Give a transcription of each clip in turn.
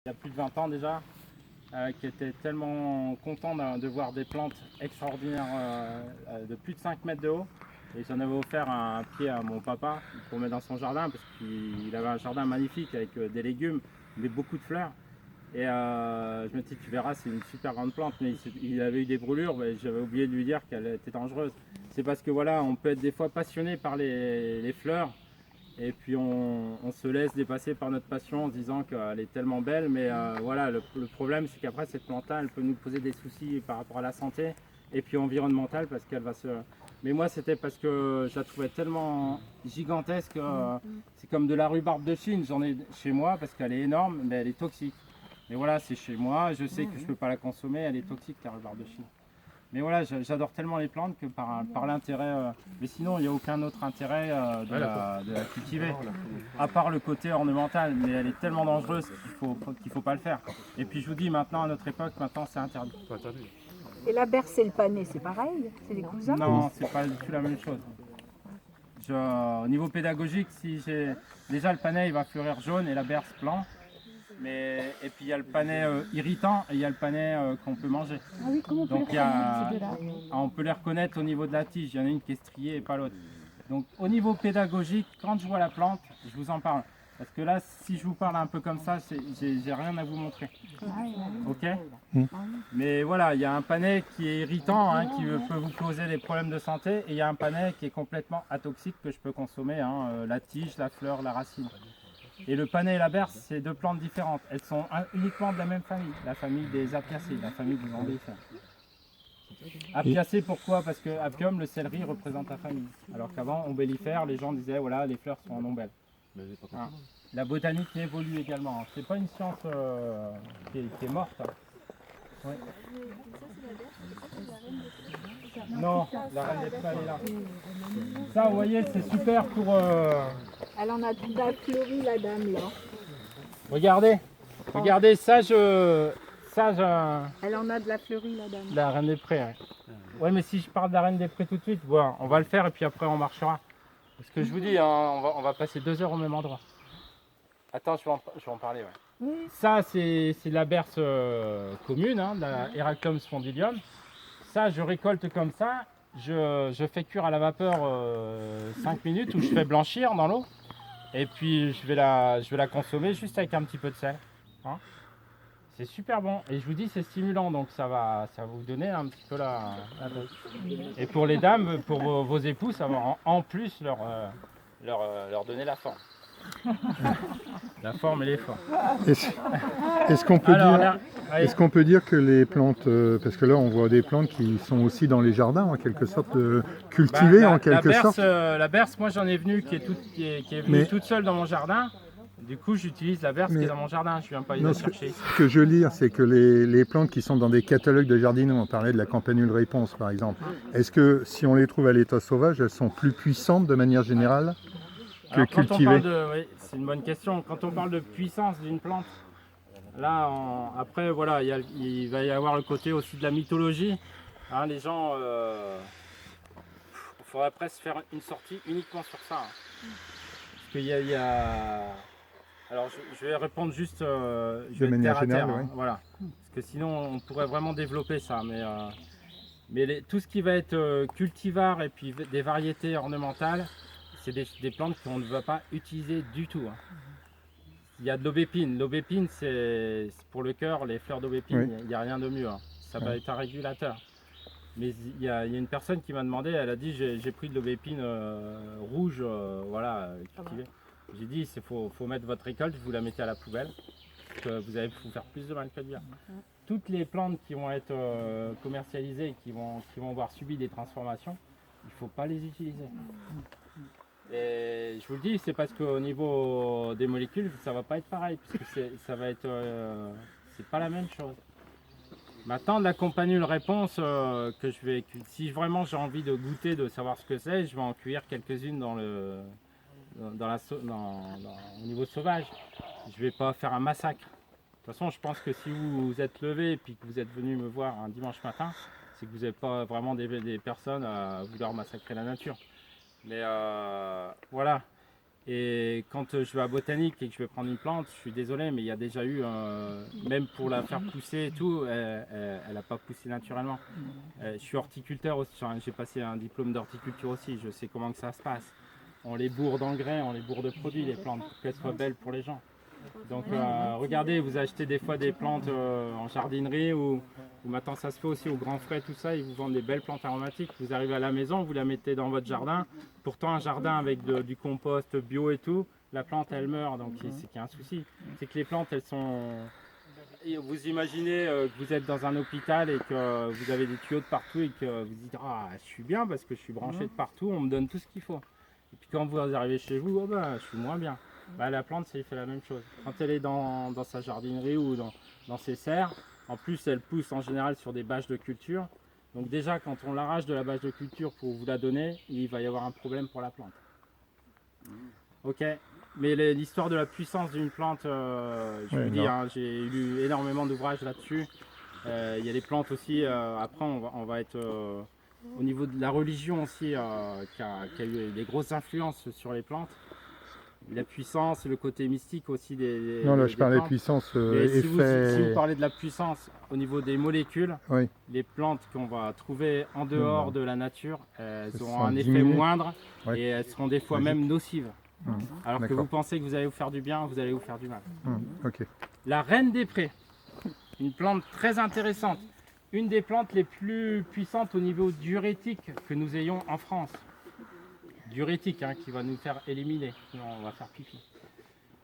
il y a plus de 20 ans déjà, qui était tellement content de voir des plantes extraordinaires de plus de 5 mètres de haut. Et j'en avais offert un pied à mon papa pour mettre dans son jardin, parce qu'il avait un jardin magnifique avec des légumes, mais beaucoup de fleurs. Et je me dis, tu verras, c'est une super grande plante, mais il avait eu des brûlures, mais j'avais oublié de lui dire qu'elle était dangereuse. C'est parce que voilà, on peut être des fois passionné par les fleurs, et puis on se laisse dépasser par notre passion en se disant qu'elle est tellement belle, mais voilà, le problème c'est qu'après cette plante-là, elle peut nous poser des soucis par rapport à la santé, et puis environnementale, parce qu'elle va se... Mais moi c'était parce que je la trouvais tellement gigantesque, c'est comme de la rhubarbe de Chine, j'en ai chez moi parce qu'elle est énorme, mais elle est toxique. Mais voilà, c'est chez moi, je sais que je ne peux pas la consommer, elle est toxique la rhubarbe de Chine. Mais voilà, j'adore tellement les plantes que par l'intérêt, mais sinon il n'y a aucun autre intérêt de la cultiver, à part le côté ornemental, mais elle est tellement dangereuse qu'il faut pas le faire. Et puis je vous dis maintenant, à notre époque, maintenant c'est interdit. Et la berce et le panais, c'est pareil? C'est des cousins? Non, c'est pas du tout la même chose. Au niveau pédagogique, déjà le panais il va fleurir jaune et la berce blanc. Et puis il y a le panais irritant et il y a le panais qu'on peut manger. Ah oui, comment on peut Donc les reconnaître, ces deux-là? on peut les reconnaître au niveau de la tige, il y en a une qui est striée et pas l'autre. Donc au niveau pédagogique, quand je vois la plante, je vous en parle. Parce que là, si je vous parle un peu comme ça, j'ai rien à vous montrer. Ok? Mais voilà, il y a un panais qui est irritant, hein, qui peut vous causer des problèmes de santé, et il y a un panais qui est complètement atoxique que je peux consommer, hein, la tige, la fleur, la racine. Et le panais et la berce, c'est deux plantes différentes. Elles sont uniquement de la même famille, la famille des apiacées, la famille des ombellifères. Apiacées, pourquoi? Parce que apium, le céleri, représente la famille. Alors qu'avant, ombellifère, les gens disaient, voilà, les fleurs sont en ombelle. Hein. La botanique évolue également. C'est pas une science qui est morte. Hein. Oui. Non, la reine des prés, elle est là. Ça, vous voyez, c'est super pour... Elle en a tout fleuri, la dame, là. Regardez, regardez, Elle en a de la fleurie, la dame. la reine des prés. Ouais, mais si je parle de la reine des prés tout de suite, bon, on va le faire et puis après on marchera. Parce que je vous dis, hein, on va passer 2 heures au même endroit. Attends, je vais en parler. Ouais. Oui. Ça, c'est la berce commune, hein, la Heracleum spondylum. Ça, je récolte comme ça. Je fais cuire à la vapeur 5 minutes ou je fais blanchir dans l'eau. Et puis je vais la consommer juste avec un petit peu de sel. Hein. C'est super bon. Et je vous dis, c'est stimulant, donc ça va vous donner un petit peu la dose. Et pour les dames, pour vos époux, ça va en plus leur donner la forme. La forme et les formes. Est-ce qu'on peut, Alors, dire, là, allez. est-ce qu'on peut dire que les plantes, parce que là on voit des plantes qui sont aussi dans les jardins en quelque sorte, cultivées en quelque sorte. La berce, moi j'en ai venue qui est venue toute seule dans mon jardin. Du coup, j'utilise la berce qui est dans mon jardin. Je ne viens pas les chercher. Ce que je veux dire, c'est que les plantes qui sont dans des catalogues de jardinage, on parlait de la campanule réponse par exemple, est-ce que si on les trouve à l'état sauvage, elles sont plus puissantes de manière générale que cultivées? Oui, c'est une bonne question. Quand on parle de puissance d'une plante, là, après, voilà, il va y avoir le côté aussi de la mythologie. Hein, les gens, il faudrait presque faire une sortie uniquement sur ça. Hein. Parce qu'il y a... Alors, je vais répondre juste de manière générale, terre, hein, oui. voilà. Parce que sinon, on pourrait vraiment développer ça. Mais tout ce qui va être cultivar et puis des variétés ornementales, c'est des plantes qu'on ne va pas utiliser du tout. Hein. Il y a de l'aubépine. L'aubépine, c'est pour le cœur, les fleurs d'aubépine, il n'y a rien de mieux. Hein. Ça va être un régulateur. Mais il y a une personne qui m'a demandé, elle a dit j'ai pris de l'aubépine rouge, voilà, cultivée. J'ai dit il faut mettre votre récolte, vous la mettez à la poubelle, parce que vous allez vous faire plus de mal que de bien. Toutes les plantes qui vont être commercialisées et qui vont avoir subi des transformations, il ne faut pas les utiliser. Et je vous le dis, c'est parce qu'au niveau des molécules, ça va pas être pareil, puisque ça va être, c'est pas la même chose. Maintenant, de la campanule réponse que je vais, si vraiment j'ai envie de goûter, de savoir ce que c'est, je vais en cueillir quelques-unes au niveau sauvage. Je vais pas faire un massacre. De toute façon, je pense que si vous vous êtes levé et puis que vous êtes venu me voir un dimanche matin, c'est que vous n'êtes pas vraiment des personnes à vouloir massacrer la nature. Mais voilà. Et quand je vais à Botanique et que je vais prendre une plante, je suis désolé, mais il y a déjà eu, même pour la faire pousser et tout, elle n'a pas poussé naturellement. Je suis horticulteur aussi, enfin, j'ai passé un diplôme d'horticulture aussi, je sais comment que ça se passe. On les bourre d'engrais, on les bourre de produits, les plantes, pour qu'elles soient belles pour les gens. Donc regardez, vous achetez des fois des plantes en jardinerie ou maintenant ça se fait aussi au Grand Frais, tout ça, ils vous vendent des belles plantes aromatiques. Vous arrivez à la maison, vous la mettez dans votre jardin. Pourtant un jardin avec du compost bio et tout, la plante elle meurt, donc c'est qu'il y a un souci. C'est que les plantes elles sont... Et vous imaginez que vous êtes dans un hôpital et que vous avez des tuyaux de partout et que vous dites ah je suis bien parce que je suis branché de partout, on me donne tout ce qu'il faut. Et puis quand vous arrivez chez vous, oh ben, je suis moins bien. Bah, la plante, ça lui fait la même chose. Quand elle est dans sa jardinerie ou dans ses serres, en plus elle pousse en général sur des bâches de culture. Donc déjà quand on l'arrache de la bâche de culture pour vous la donner, il va y avoir un problème pour la plante. Ok, mais l'histoire de la puissance d'une plante, je vous dis, hein, j'ai lu énormément d'ouvrages là-dessus. Il y a des plantes aussi, après on va être... au niveau de la religion aussi, qui a eu des grosses influences sur les plantes. La puissance, le côté mystique aussi des Non, là je parlais plantes. puissance, Si vous effet... parlez de la puissance au niveau des molécules, Oui, les plantes qu'on va trouver en dehors de la nature, elles Elles auront sont un effet diminuées. moindre Ouais. et elles seront des fois Magique. même nocives. Alors que d'accord. vous pensez que vous allez vous faire du bien, vous allez vous faire du mal. Ok. La reine des prés, une plante très intéressante, une des plantes les plus puissantes au niveau diurétique que nous ayons en France. Diurétique, hein, qui va nous faire éliminer, sinon on va faire pipi.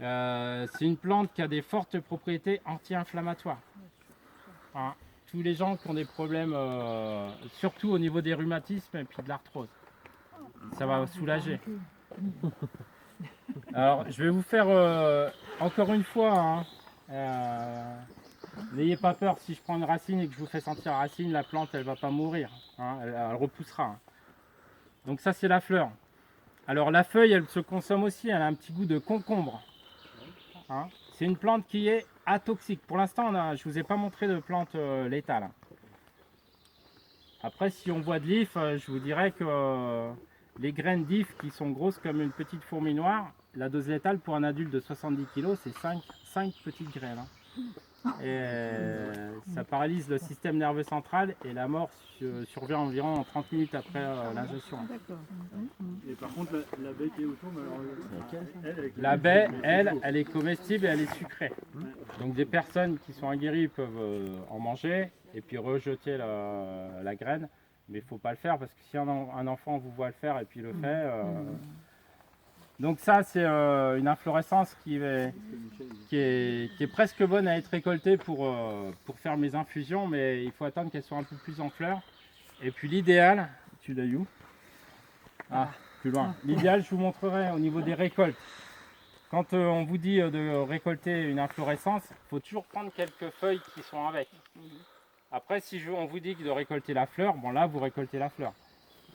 C'est une plante qui a des fortes propriétés anti-inflammatoires. Hein, tous les gens qui ont des problèmes, surtout au niveau des rhumatismes et puis de l'arthrose, ça va soulager. Alors, je vais vous faire encore une fois, hein, n'ayez pas peur, si je prends une racine et que je vous fais sentir la racine, la plante elle va pas mourir, hein, elle repoussera. Hein. Donc ça c'est la fleur. Alors la feuille elle se consomme aussi, elle a un petit goût de concombre. Hein. C'est une plante qui est atoxique. Pour l'instant je ne vous ai pas montré de plante létale. Hein. Après si on voit de l'if, je vous dirais que les graines d'if qui sont grosses comme une petite fourmi noire, la dose létale pour un adulte de 70 kg c'est 5 petites graines. Hein. Et ça paralyse le système nerveux central et la mort survient environ en 30 minutes après l'ingestion. Et par contre, la baie qui est autour, la baie, elle est comestible et elle est sucrée. Donc des personnes qui sont aguerries peuvent en manger et puis rejeter la graine. Mais il ne faut pas le faire parce que si un enfant vous voit le faire et puis le fait... Donc ça c'est une inflorescence qui est presque bonne à être récoltée pour faire mes infusions, mais il faut attendre qu'elle soit un peu plus en fleurs. Et puis l'idéal, tu l'as où? Ah, plus loin. L'idéal, je vous montrerai au niveau des récoltes. Quand on vous dit de récolter une inflorescence, il faut toujours prendre quelques feuilles qui sont avec. Après, si on vous dit de récolter la fleur, bon là, vous récoltez la fleur.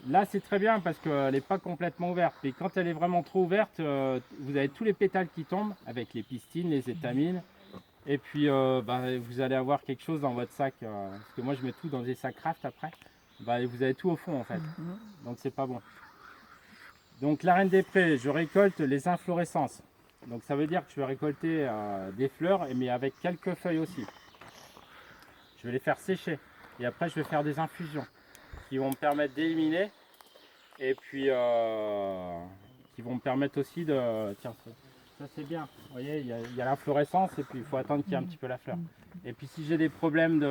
Là, c'est très bien parce qu'elle n'est pas complètement ouverte. Et quand elle est vraiment trop ouverte, vous avez tous les pétales qui tombent avec les pistines, les étamines. Et puis, vous allez avoir quelque chose dans votre sac. Parce que moi, je mets tout dans des sacs craft après. Et vous avez tout au fond en fait. Donc, c'est pas bon. Donc, la reine des prés, je récolte les inflorescences. Donc, ça veut dire que je vais récolter des fleurs, mais avec quelques feuilles aussi. Je vais les faire sécher. Et après, je vais faire des infusions qui vont me permettre d'éliminer et puis qui vont me permettre aussi de... Tiens, ça c'est bien, vous voyez, il y a l'inflorescence et puis il faut attendre qu'il y ait un petit peu la fleur. Et puis si j'ai des problèmes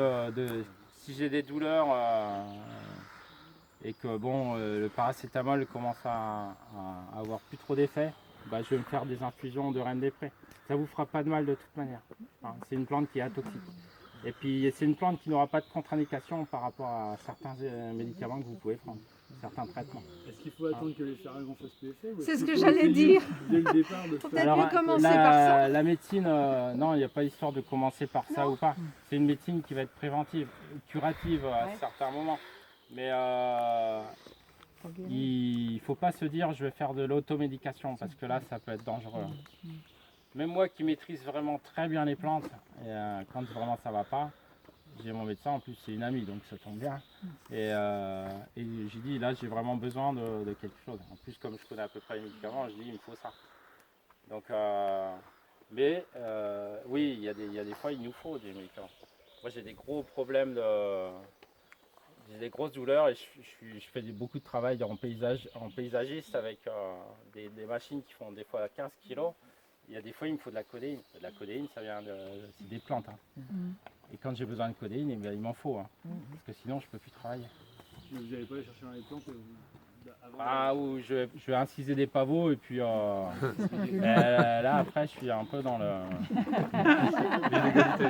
si j'ai des douleurs et que bon, le paracétamol commence à avoir plus trop d'effet, je vais me faire des infusions de reine des prés. Ça vous fera pas de mal de toute manière. Hein, c'est une plante qui est atoxique. Et puis c'est une plante qui n'aura pas de contre-indication par rapport à certains médicaments que vous pouvez prendre, certains traitements. est-ce qu'il faut attendre que les sarragons fassent plus effet? C'est ce que j'allais dire. Dès le départ, de Faut faire... peut-être mieux commencer par ça. La médecine, non, il n'y a pas histoire de commencer par ça ou pas. C'est une médecine qui va être préventive, curative à certains moments. Mais il ne faut pas se dire je vais faire de l'automédication parce que là, ça peut être dangereux. Même moi qui maîtrise vraiment très bien les plantes, et, quand vraiment ça va pas, j'ai mon médecin, en plus c'est une amie donc ça tombe bien. Et j'ai dit là j'ai vraiment besoin de quelque chose. En plus comme je connais à peu près les médicaments, je dis il me faut ça. Donc, oui, il y a des fois, il nous faut des médicaments. Moi, j'ai des gros problèmes j'ai des grosses douleurs et je fais beaucoup de travail en paysagiste avec des machines qui font des fois 15 kilos. Il y a des fois, il me faut de la codéine. De la codéine, ça vient c'est des plantes. Hein. Et quand j'ai besoin de codéine, eh bien, il m'en faut. Hein. Parce que sinon, je ne peux plus travailler. Mais vous n'allez pas aller chercher dans les plantes avant Ou je vais inciser des pavots et puis là, après, je suis un peu dans l'illégalité.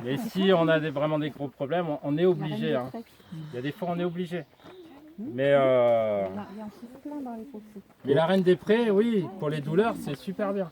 Et si on a vraiment des gros problèmes, on est obligé. Hein. Il y a des fois, on est obligé. Mais la reine des prés, oui, pour les douleurs, c'est super bien.